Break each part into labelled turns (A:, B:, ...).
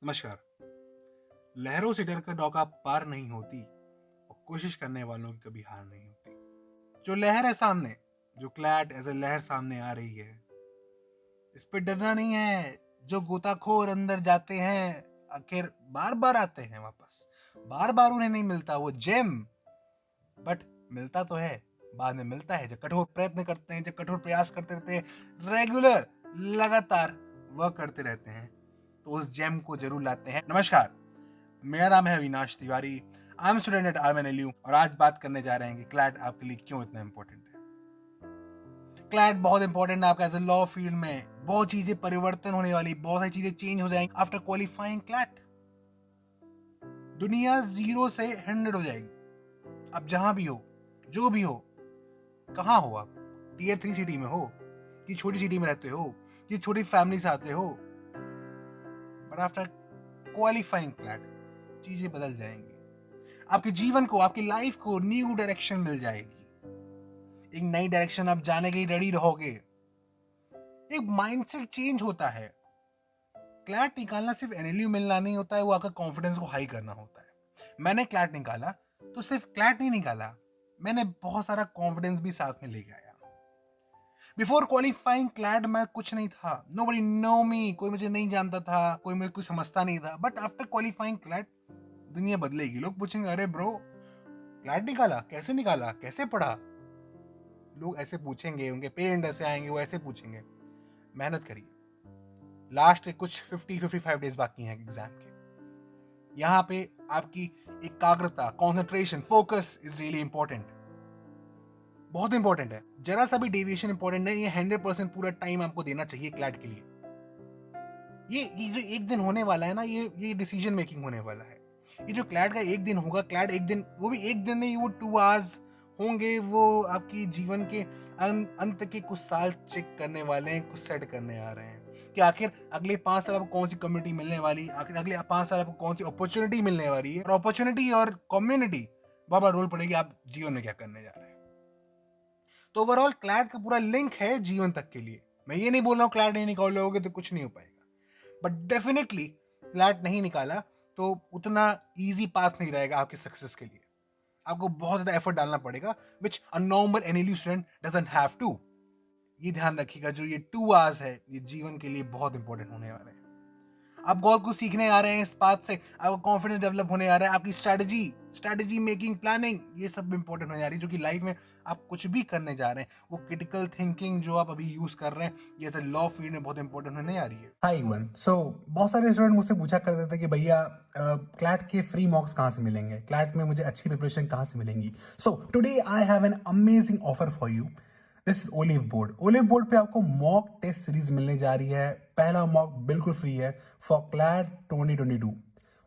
A: नमस्कार। लहरों से डरकर नौका पार नहीं होती और कोशिश करने वालों की कभी हार नहीं होती। जो लहर है सामने, जो क्लैट एज ए लहर सामने आ रही है, इस पे डरना नहीं है। जो गोताखोर अंदर जाते हैं आखिर बार बार आते हैं वापस। बार बार उन्हें नहीं मिलता वो जेम, बट मिलता तो है। बाद में मिलता है जब कठोर प्रयत्न करते हैं, जब कठोर प्रयास करते रहते हैं, रेगुलर लगातार वर्क करते रहते हैं, तो उस जेम को जरूर लाते हैं। नमस्कार, मेरा नाम है Avinash Tiwari. I am student at RNLU और आज बात करने जा रहे हैं कि क्लैट आपके लिए क्यों इतना इंपॉर्टेंट है। क्लैट बहुत इंपॉर्टेंट है आपका एज ए लॉ फील्ड में। बहुत चीजें परिवर्तन होने वाली, बहुत सारी चीजें चेंज हो जाएंगी आफ्टर क्वालिफाइंग क्लैट। दुनिया 0 से 100 हो जाएगी। आप जहां भी हो, जो भी हो, कहाँ हो आप, Tier 3 सिटी में हो कि छोटी सिटी में रहते हो कि छोटी फैमिली से आते हो, बट आफ्टर क्वालिफाइंग क्लैट चीजें बदल जाएंगी। आपके जीवन को, आपकी लाइफ को न्यू डायरेक्शन मिल जाएगी। एक नई डायरेक्शन आप जाने के लिए रेडी रहोगे। एक माइंडसेट चेंज होता है। क्लैट निकालना सिर्फ एनएलयू मिलना नहीं होता है, वो आपका कॉन्फिडेंस को हाई करना होता है। मैंने क्लैट निकाला तो सिर्फ क्लैट नहीं निकाला, मैंने बहुत सारा कॉन्फिडेंस भी साथ में लेके आया। बिफोर क्वालिफाइंग क्लैट मैं कुछ नहीं था, नोबडी नो मी, कोई मुझे नहीं जानता था, कोई मुझे कुछ समझता नहीं था। बट आफ्टर क्वालिफाइंग क्लैट दुनिया बदलेगी। लोग पूछेंगे, अरे ब्रो, क्लैट निकाला, कैसे निकाला, कैसे पढ़ा? लोग ऐसे पूछेंगे, उनके पेरेंट ऐसे आएंगे, वो ऐसे पूछेंगे। मेहनत करिए। लास्ट के कुछ 50-55 डेज बाकी हैं एग्जाम के। यहाँ पे आपकी एकाग्रता, concentration, focus is really important. बहुत इंपॉर्टेंट है। जरा सा भी डेविएशन इंपॉर्टेंट नहीं है। 100% पूरा टाइम आपको देना चाहिए क्लैट के लिए। ये जो एक दिन होने वाला है ना, ये डिसीजन मेकिंग होने वाला है। ये जो क्लैट का एक दिन होगा, क्लैट एक दिन, वो भी एक दिन नहीं, वो 2 आवर्स होंगे। वो आपकी जीवन के अंत के कुछ साल चेक करने वाले हैं, कुछ सेट करने आ रहे हैं कि आखिर अगले 5 साल आपको कौन सी कम्युनिटी मिलने वाली, आखिर अगले 5 साल आपको कौन सी अपॉर्चुनिटी मिलने वाली है। और अपॉर्चुनिटी और कम्युनिटी बहुत बड़ा रोल पड़ेगी आप जीवन में क्या करने जा रहे हैं। तो ओवरऑल क्लैट का पूरा लिंक है जीवन तक के लिए। मैं ये नहीं बोल रहा हूँ क्लैट नहीं निकालोगे तो कुछ नहीं हो पाएगा, बट डेफिनेटली क्लैट नहीं निकाला तो उतना इजी पाथ नहीं रहेगा आपके सक्सेस के लिए। आपको बहुत ज्यादा एफर्ट डालना पड़ेगा, which a normal NLU student doesn't have to. ये ध्यान रखिएगा, जो ये 2 आवर्स है, ये जीवन के लिए बहुत इंपॉर्टेंट होने वाले हैं। आप बहुत कुछ सीखने आ रहे हैं इस बात से, आपका कॉन्फिडेंस डेवलप होने आ रहा है, आपकी स्ट्रेटजी मेकिंग, प्लानिंग, ये सब इंपॉर्टेंट होने जा रही है। जो कि लाइफ में आप कुछ भी करने जा रहे हैं, वो क्रिटिकल थिंकिंग जो आप अभी यूज कर रहे हैं, ये ऐसे लॉ फील्ड में बहुत इंपॉर्टेंट होने आ रही है।
B: हाय इवन। बहुत सारे स्टूडेंट मुझसे पूछा करते थे कि भैया क्लैट के फ्री मॉक्स कहाँ से मिलेंगे, क्लैट में मुझे अच्छी प्रिपरेशन कहाँ से मिलेंगी। So today I have an amazing offer for you. This is olive board पे आपको मॉक टेस्ट सीरीज मिलने जा रही है। पहला मॉक बिल्कुल फ्री है फॉर क्लैट 2022।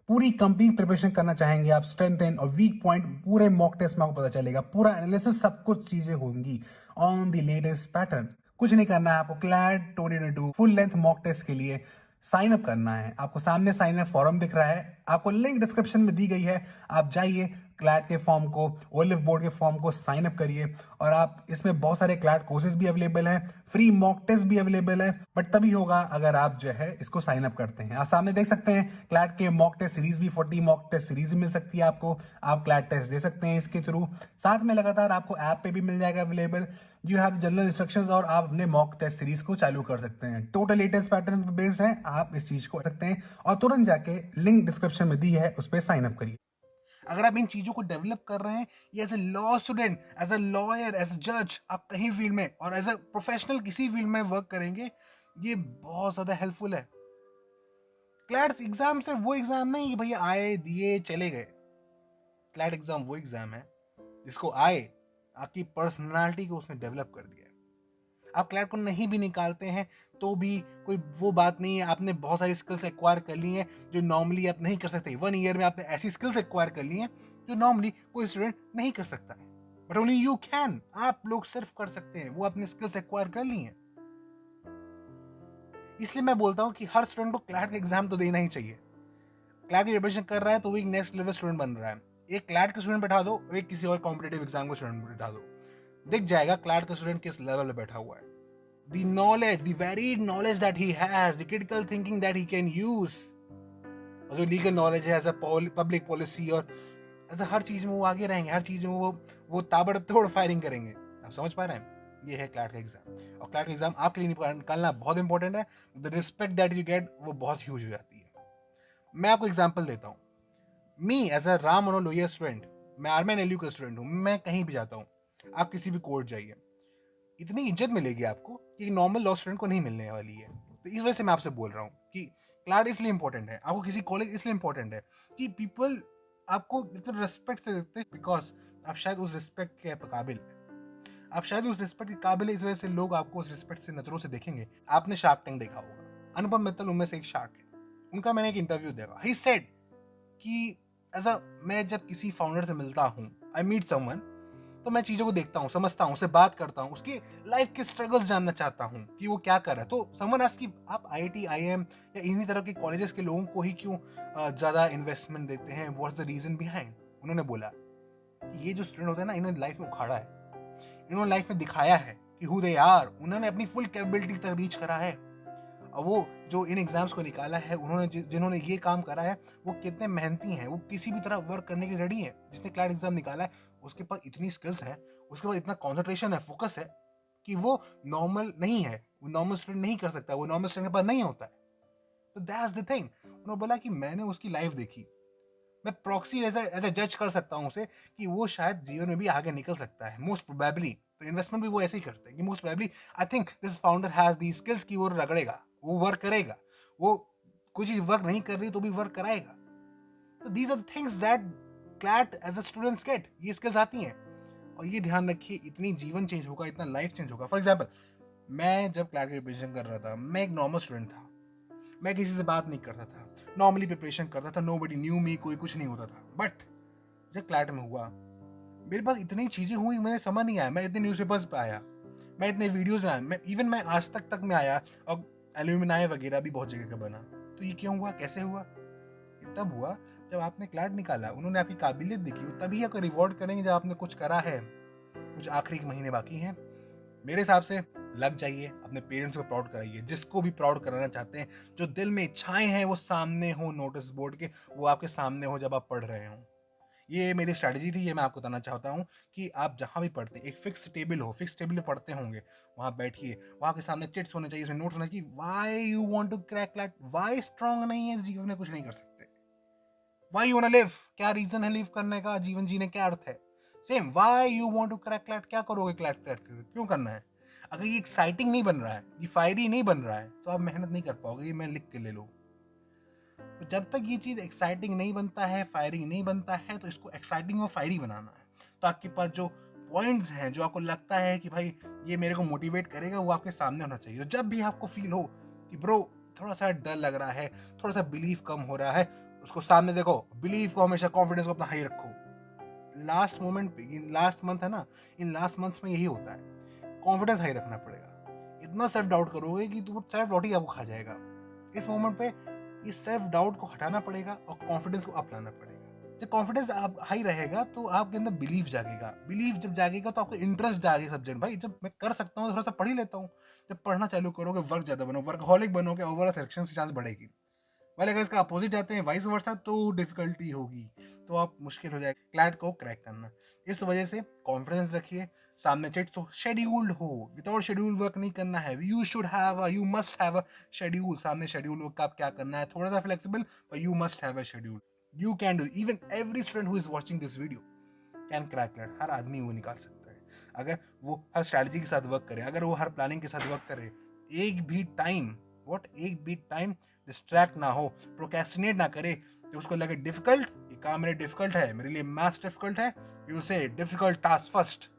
B: पूरी कंप्लीट प्रिपरेशन करना चाहेंगे आप, स्ट्रेंथ एंड और वीक पॉइंट पूरे मॉक टेस्ट में आपको पता चलेगा। पूरा एनालिसिस, सब कुछ चीजें होंगी ऑन द लेटेस्ट पैटर्न। कुछ नहीं करना है आपको। CLAT 2022 full length mock test के लिए साइन अप करना है। आपको सामने साइन अप फॉर्म दिख रहा है, आपको लिंक डिस्क्रिप्शन में दी गई है। आप जाइए, क्लैट के फॉर्म को, ओलिव बोर्ड के फॉर्म को साइन अप करिए। और आप इसमें बहुत सारे क्लैट कोर्सेज भी अवेलेबल हैं, फ्री मॉक टेस्ट भी अवेलेबल है। बट तभी होगा अगर आप जो है इसको साइन अप करते हैं। आप सामने देख सकते हैं क्लैट के मॉक टेस्ट सीरीज भी, 40 मॉक टेस्ट सीरीज भी मिल सकती है आपको। आप क्लैट टेस्ट दे सकते हैं इसके थ्रू। साथ में लगातार आपको ऐप पे भी मिल जाएगा available. You have general instructions और आप अपने मॉक टेस्ट सीरीज को चालू कर सकते हैं। टोटल लेटेस्ट पैटर्न बेस्ड है, आप इस चीज को कर सकते हैं। और तुरंत जाके लिंक डिस्क्रिप्शन में दी है, उस पर साइन अप करिए।
A: अगर आप इन चीजों को डेवलप कर रहे हैं, ये as a law student, as a lawyer, as a जज, आप कहीं फील्ड में और एज ए प्रोफेशनल किसी फील्ड में वर्क करेंगे, ये बहुत ज्यादा हेल्पफुल है। क्लैट एग्जाम सिर्फ वो एग्जाम नहीं कि भैया आए, दिए, चले गए। क्लैट एग्जाम वो एग्जाम है जिसको आए, आपकी पर्सनालिटी को उसने डेवलप कर दिया है। आप क्लैट को नहीं भी निकालते हैं तो भी कोई वो बात नहीं है। आपने बहुत सारी स्किल्स एक्वायर कर ली हैं जो नॉर्मली आप नहीं कर सकते। 1 ईयर में आपने ऐसी स्किल्स एक्वायर कर ली हैं जो नॉर्मली कोई स्टूडेंट नहीं कर सकता है, बट ओनली यू कैन। आप लोग सिर्फ कर सकते हैं, वो अपनी स्किल्स एक्वायर कर ली हैं। इसलिए मैं बोलता हूँ कि हर स्टूडेंट को क्लैट का एग्जाम तो देना ही चाहिए। क्लैट की प्रिपरेशन कर रहा है तो वो एक नेक्स्ट लेवल स्टूडेंट बन रहा है। एक क्लैट का स्टूडेंट बैठा दो, एक किसी और कॉम्पिटेटिव एग्जाम का स्टूडेंट बैठा दो, दिख जाएगा क्लैट का स्टूडेंट किस लेवल पे बैठा हुआ है। The knowledge, the varied knowledge that he has, the critical thinking that he can use, जो लीगल नॉलेज है, एज अ पब्लिक पॉलिसी और एज हर चीज़ में वो आगे रहेंगे, हर चीज़ में वो ताबड़तोड़ फायरिंग करेंगे। आप समझ पा रहे हैं? ये है क्लैट का एग्जाम। और क्लैट का एग्जाम आपके लिए निकालना बहुत इंपॉर्टेंट है। The respect that you get वो बहुत ह्यूज हो जाती है। मैं आपको एग्जाम्पल देता हूँ। Me as a Ram Manohar Lohia student, मैं RMNLU का स्टूडेंट हूँ। मैं कहीं भी जाता हूँ, आप किसी भी कोर्ट जाइए, इतनी इज्जत मिलेगी आपको कि नॉर्मल लॉ स्टूडेंट को नहीं मिलने वाली है। तो इस वजह से मैं आपसे बोल रहा हूँ कि क्लाड इसलिए इंपॉर्टेंट है, आपको किसी कॉलेज इसलिए इंपॉर्टेंट है कि पीपल आपको इतना रिस्पेक्ट से देते हैं, बिकॉज आप शायद उस रिस्पेक्ट के काबिल हैं। आप शायद उस रिस्पेक्ट के काबिल है, इस वजह से लोग आपको उस रिस्पेक्ट से नजरों से देखेंगे। आपने शार्क टैंक देखा होगा, अनुपम मित्तल उनमें से एक शार्क है। उनका मैंने एक इंटरव्यू देखा, ही सेड कि ऐसा, मैं जब किसी फाउंडर से मिलता हूँ, आई मीट समवन, तो मैं चीज़ों को देखता हूँ, समझता हूँ, उससे बात करता हूँ, उसकी लाइफ के स्ट्रगल्स जानना चाहता हूँ कि वो क्या कर रहा है। तो समवन आस्क कि आप IIT IIM या इन्हीं तरह के कॉलेजेस के लोगों को ही क्यों ज़्यादा इन्वेस्टमेंट देते हैं, व्हाट्स द रीज़न बिहाइंड। उन्होंने बोला कि ये जो स्टूडेंट होता है ना, इन्होंने लाइफ में उखाड़ा है, इन्होंने लाइफ में दिखाया है कि हु दे आर, उन्होंने अपनी फुल कैपेबिलिटी तक रीच करा है। और वो जो इन एग्जाम्स को निकाला है, उन्होंने जिन्होंने ये काम करा है, वो कितने मेहनती हैं, वो किसी भी तरह वर्क करने के रेडी हैं। जिसने क्लैट एग्जाम निकाला है, उसके पास इतनी स्किल्स है, उसके पास इतना कॉन्सेंट्रेशन है, फोकस है कि वो नॉर्मल नहीं है, वो नॉर्मल स्टूडेंट नहीं कर सकता, वो नॉर्मल स्टूडेंट के पास नहीं होता है। तो दैट्स द थिंग। उन्होंने बोला कि मैंने उसकी लाइफ देखी, मैं प्रॉक्सी एज ए जज कर सकता हूँ उसे कि वो शायद जीवन में भी आगे निकल सकता है, मोस्ट प्रोबेबली। तो इन्वेस्टमेंट भी वो ऐसे ही करते हैं कि most probably I think this founder has the skills कि वो रगड़ेगा, वो वर्क करेगा, वो कुछ चीज वर्क नहीं कर रही तो भी वर्क कराएगा। तो these are things that CLAT as a students get, ये स्किल्स आती हैं। और ये ध्यान रखिए, इतनी जीवन चेंज होगा, इतना लाइफ चेंज होगा। फॉर एग्जाम्पल, मैं जब क्लैट की प्रिपरेशन कर रहा था, मैं एक नॉर्मल स्टूडेंट था, मैं किसी से बात नहीं करता था, नॉर्मली प्रिपरेशन करता था, नोबडी न्यू मी, कोई कुछ नहीं होता था। बट जब क्लैट में हुआ, मेरे पास इतनी चीज़ें हुई, मुझे समझ नहीं आया। मैं इतने न्यूज़पेपर्स पे आया, मैं इतने वीडियोस में आया, मैं आज तक में आया, और एल्यूमिनाई वगैरह भी बहुत जगह का बना। तो ये क्यों हुआ, कैसे हुआ? ये तब हुआ जब आपने क्लैट निकाला, उन्होंने आपकी काबिलियत देखी, तभी आपको रिवॉर्ड करेंगे जब आपने कुछ करा है। कुछ आखिरी के महीने बाकी हैं, मेरे हिसाब से लग जाइए, अपने पेरेंट्स को प्राउड कराइए, जिसको भी प्राउड कराना चाहते हैं। जो दिल में इच्छाएं हैं वो सामने हो, नोटिस बोर्ड के, वो आपके सामने हो जब आप पढ़ रहे हो। ये मेरी स्ट्रैटेजी थी, ये मैं आपको बताना चाहता हूँ कि आप जहाँ भी पढ़ते हैं, एक फिक्स टेबल हो, फिक्स टेबल पे पढ़ते होंगे, वहाँ बैठिए, वहाँ के सामने चिट्स होने चाहिए, उसमें नोट्स होना चाहिए। Why you want to crack CLAT, why strong नहीं है जीवन में, कुछ नहीं कर सकते, why you want to live, क्या रीजन है लिव करने का, जीवन जीने क्या अर्थ है। Same, why you want to crack CLAT, क्या करोगे क्लैट क्रैक क्यों करना है। अगर ये एक्साइटिंग नहीं बन रहा है, ये फायरी नहीं बन रहा है, तो आप मेहनत नहीं कर पाओगे। ये मैं लिख के ले लो। तो जब तक ये चीज़ एक्साइटिंग नहीं बनता है, फायरिंग नहीं बनता है, तो इसको एक्साइटिंग और फायरी बनाना है। तो आपके पास जो पॉइंट्स हैं, जो आपको लगता है कि भाई ये मेरे को मोटिवेट करेगा, वो आपके सामने होना चाहिए। तो जब भी आपको फील हो कि ब्रो थोड़ा सा डर लग रहा है, थोड़ा सा बिलीव कम हो रहा है, उसको सामने देखो। बिलीव को हमेशा, कॉन्फिडेंस को अपना हाई रखो। लास्ट मोमेंट पे, इन लास्ट मंथ है ना, इन लास्ट मंथ्स में यही होता है, कॉन्फिडेंस हाई रखना पड़ेगा। इतना सेल्फ डाउट करोगे कि तुम सेल्फ डाउट ही आपको खा जाएगा। इस मोमेंट पे इस सेल्फ डाउट को हटाना पड़ेगा और कॉन्फिडेंस को अप लाना पड़ेगा। जब कॉन्फिडेंस आप हाई रहेगा तो आपके अंदर बिलीव जागेगा, बिलीव जब जागेगा तो आपका इंटरेस्ट जागेगा सब्जेक्ट, भाई जब मैं कर सकता हूँ थोड़ा सा पढ़ ही लेता हूँ। जब पढ़ना चालू करोगे, वर्क ज़्यादा बनो, वर्कहॉलिक बनोगे, ओवरऑल सिलेक्शन की चांस बढ़ेगी। वाले अगर इसका अपोजिट जाते हैं, वाइस वर्सा, तो डिफिकल्टी होगी, तो आप मुश्किल हो जाएगा क्लैट को क्रैक करना। इस वजह से कॉन्फिडेंस रखिए, सामने चिट्स हो, शेड्यूल्ड हो, विदाउट शेड्यूल वर्क नहीं करना है। You must have a schedule, सामने शेड्यूल हो कब क्या करना है, थोड़ा सा फ्लेक्सिबल, पर you must have a schedule. You can do, even every student who is watching this video can crack CLAT. हर आदमी वो निकाल सकता है अगर वो हर स्ट्रैटेजी के साथ वर्क करे, अगर वो हर प्लानिंग के साथ वर्क करे। एक भी टाइम डिस्ट्रैक्ट ना हो, प्रोक्रेस्टिनेट ना करे कि उसको लगे डिफिकल्ट, ये काम मेरे डिफिकल्ट है, मेरे लिए मैथ्स डिफिकल्ट है, यू से difficult task first,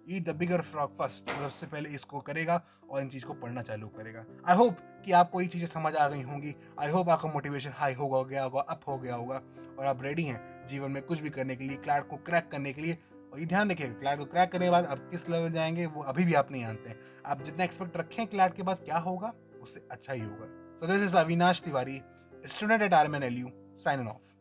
A: eat the bigger frog first. सबसे पहले इसको करेगा और इन चीज़ को पढ़ना चालू करेगा। आई होप कि आपको ये चीज़ें समझ आ गई होंगी। आई होप आपका मोटिवेशन हाई हो गया होगा, अप हो गया होगा, और आप रेडी हैं जीवन में कुछ भी करने के लिए, क्लैट को क्रैक करने के लिए। और ये ध्यान रखिएगा, क्लैट को क्रैक करने के बाद आप किस लेवल जाएंगे वो अभी भी आप नहीं जानते हैं। आप जितना एक्सपेक्ट रखें क्लैट के बाद क्या होगा, उससे अच्छा ही होगा। So this is Avinash Tiwari, student at RMNLU, signing off.